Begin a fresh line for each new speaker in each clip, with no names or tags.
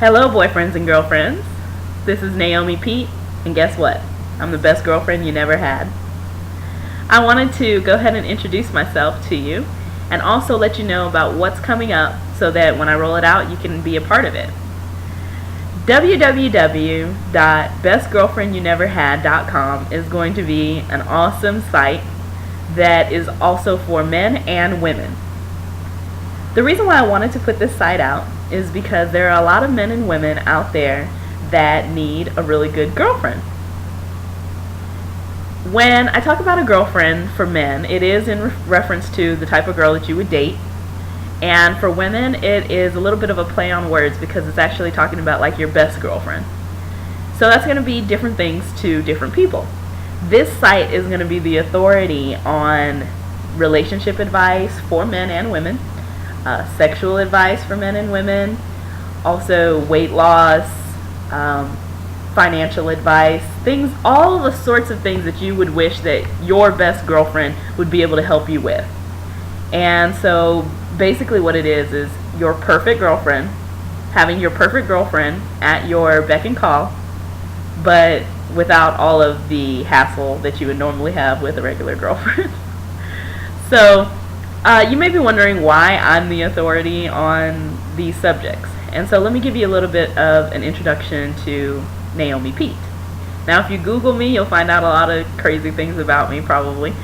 Hello, boyfriends and girlfriends. This is Naomi Pete, and guess what? I'm the best girlfriend you never had. I wanted to go ahead and introduce myself to you and also let you know about what's coming up so that when I roll it out, you can be a part of it. www.bestgirlfriendyouneverhad.com is going to be an awesome site that is also for men and women. The reason why I wanted to put this site out is because there are a lot of men and women out there that need a really good girlfriend. When I talk about a girlfriend for men, it is in reference to the type of girl that you would date. And for women, it is a little bit of a play on words because it's actually talking about like your best girlfriend. So that's going to be different things to different people. This site is going to be the authority on relationship advice for men and women, sexual advice for men and women, also weight loss, financial advice, things, all the sorts of things that you would wish that your best girlfriend would be able to help you with. And so basically what it is your perfect girlfriend, having your perfect girlfriend at your beck and call, but without all of the hassle that you would normally have with a regular girlfriend. So you may be wondering why I'm the authority on these subjects. And so let me give you a little bit of an introduction to Naomi Pete. Now, if you Google me, you'll find out a lot of crazy things about me, probably.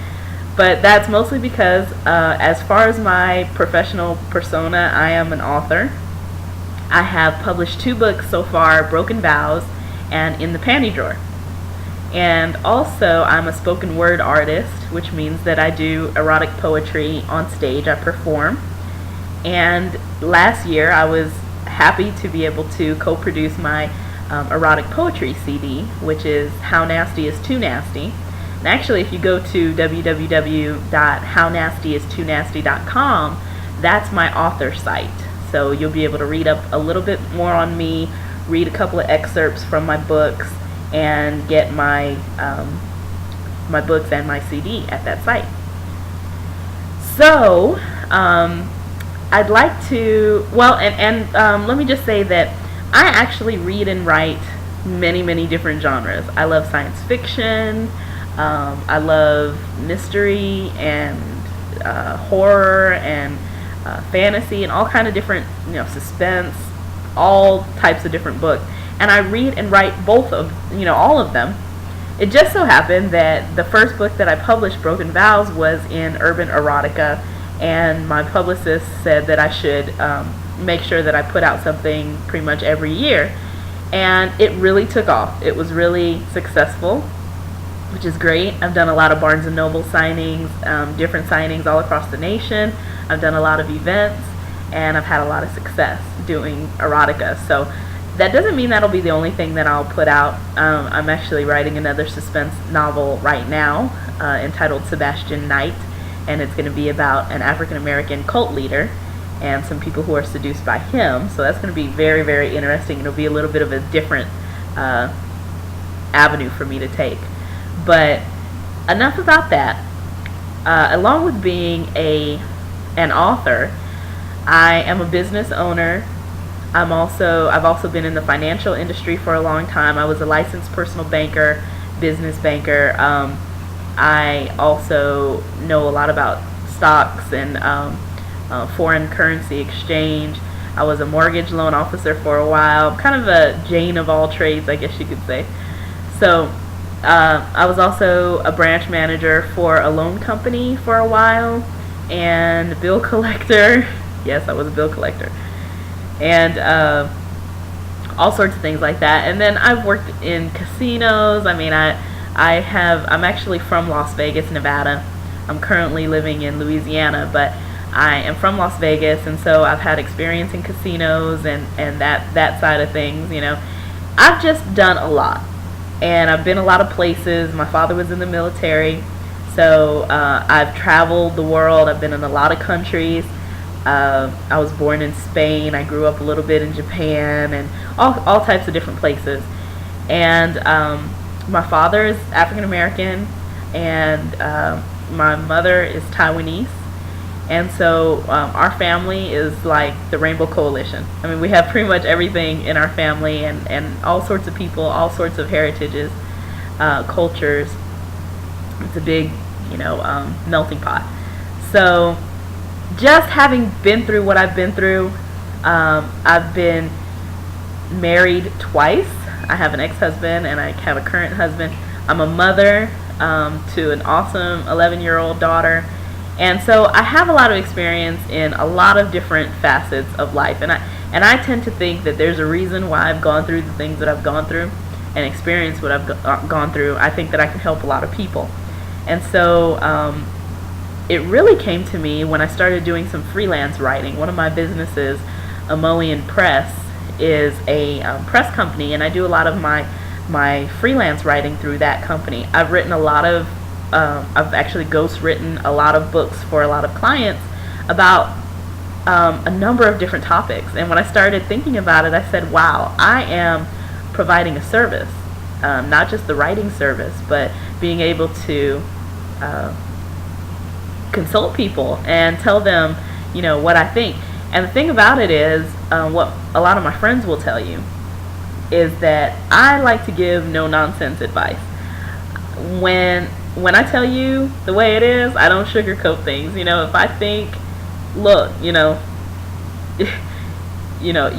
But that's mostly because as far as my professional persona, I am an author. I have published 2 books so far, Broken Vows and In the Panty Drawer. And also, I'm a spoken word artist, which means that I do erotic poetry on stage. I perform. And last year, I was happy to be able to co-produce my erotic poetry CD, which is How Nasty Is Too Nasty. And actually, if you go to www.hownastyistoo nasty.com, that's my author site. So you'll be able to read up a little bit more on me, read a couple of excerpts from my books, and get my my books and my CD at that site. So I'd like to, let me just say that I actually read and write many different genres. I love science fiction, I love mystery and horror and fantasy and all kind of different, suspense, all types of different books. And I read and write all of them. It just so happened that the first book that I published, Broken Vows, was in urban erotica, and my publicist said that I should make sure that I put out something pretty much every year. And it really took off. It was really successful, which is great. I've done a lot of Barnes & Noble signings, different signings all across the nation. I've done a lot of events, and I've had a lot of success doing erotica. So that doesn't mean that'll be the only thing that I'll put out. I'm actually writing another suspense novel right now entitled Sebastian Knight, and it's going to be about an African-American cult leader and some people who are seduced by him. So that's going to be very interesting. It'll be a little bit of a different avenue for me to take. But enough about that. Along with being an author, I am a business owner. I've also been in the financial industry for a long time. I was a licensed personal banker, business banker. I also know a lot about stocks and foreign currency exchange. I was a mortgage loan officer for a while. Kind of a Jane of all trades, I guess you could say. So I was also a branch manager for a loan company for a while, and bill collector. Yes, I was a bill collector. And all sorts of things like that. And then I've worked in casinos. I mean, I'm actually from Las Vegas, Nevada. I'm currently living in Louisiana, but I am from Las Vegas, and so I've had experience in casinos and that side of things. I've just done a lot, and I've been a lot of places. My father was in the military, so I've traveled the world. I've been in a lot of countries. I was born in Spain. I grew up a little bit in Japan and all types of different places. And my father is African American, and my mother is Taiwanese. And so our family is like the Rainbow Coalition. I mean, we have pretty much everything in our family, and all sorts of people, all sorts of heritages, cultures. It's a big, melting pot. So just having been through what I've been through, I've been married twice. I have an ex-husband and I have a current husband. I'm a mother to an awesome 11-year-old daughter. And so I have a lot of experience in a lot of different facets of life. And I tend to think that there's a reason why I've gone through the things that I've gone through and experienced what I've gone through. I think that I can help a lot of people. And so it really came to me when I started doing some freelance writing. One of my businesses, Emollient Press, is a press company, and I do a lot of my freelance writing through that company. I've written a lot of I've actually ghostwritten a lot of books for a lot of clients about a number of different topics. And when I started thinking about it, I said, wow, I am providing a service, not just the writing service, but being able to consult people and tell them, what I think. And the thing about it is, what a lot of my friends will tell you is that I like to give no-nonsense advice. When I tell you the way it is, I don't sugarcoat things. If I think, look, you're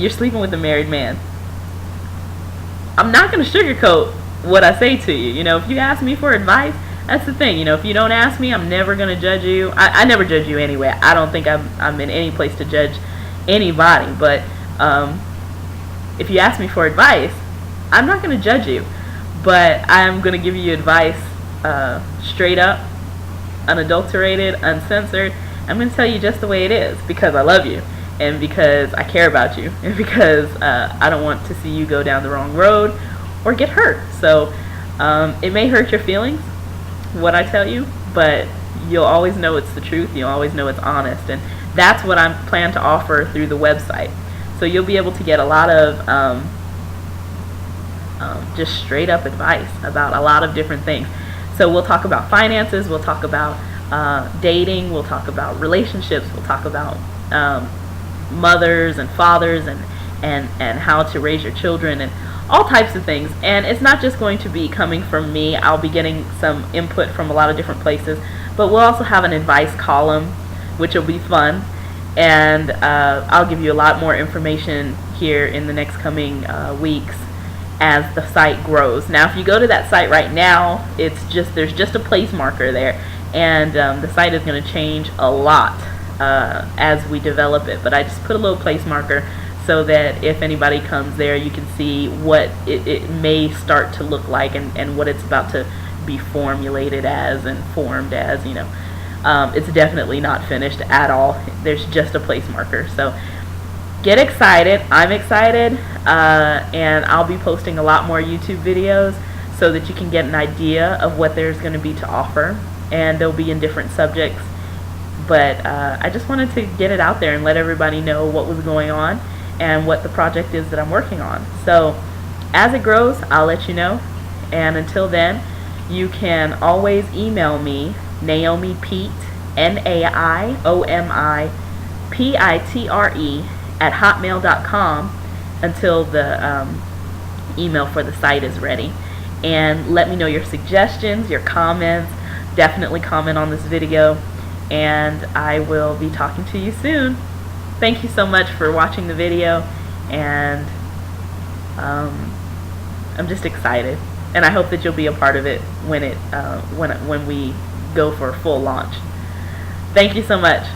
sleeping with a married man, I'm not going to sugarcoat what I say to you. If you ask me for advice, that's the thing. If you don't ask me, I'm never going to judge you. I never judge you anyway. I don't think I'm in any place to judge anybody. But if you ask me for advice, I'm not going to judge you. But I'm going to give you advice straight up, unadulterated, uncensored. I'm going to tell you just the way it is, because I love you, and because I care about you, and because I don't want to see you go down the wrong road or get hurt. So it may hurt your feelings, what I tell you, but you'll always know it's the truth. You'll always know it's honest, and that's what I plan to offer through the website. So you'll be able to get a lot of just straight up advice about a lot of different things. So we'll talk about finances, we'll talk about dating, we'll talk about relationships, we'll talk about mothers and fathers, and how to raise your children, and all types of things. And it's not just going to be coming from me. I'll be getting some input from a lot of different places, but we'll also have an advice column, which will be fun. And I'll give you a lot more information here in the next coming weeks as the site grows. Now, if you go to that site right now, there's just a place marker there, and the site is going to change a lot as we develop it. But I just put a little place marker so that if anybody comes there, you can see what it may start to look like, and what it's about to be formulated as and formed as. It's definitely not finished at all. There's just a place marker. So get excited. I'm excited, and I'll be posting a lot more YouTube videos so that you can get an idea of what there's going to be to offer, and they'll be in different subjects. But I just wanted to get it out there and let everybody know what was going on and what the project is that I'm working on. So as it grows, I'll let you know. And until then, you can always email me, Naomi Pete, NAIOMIPITRE @hotmail.com until the email for the site is ready. And let me know your suggestions, your comments. Definitely comment on this video, and I will be talking to you soon. Thank you so much for watching the video, and I'm just excited, and I hope that you'll be a part of it when we go for a full launch. Thank you so much.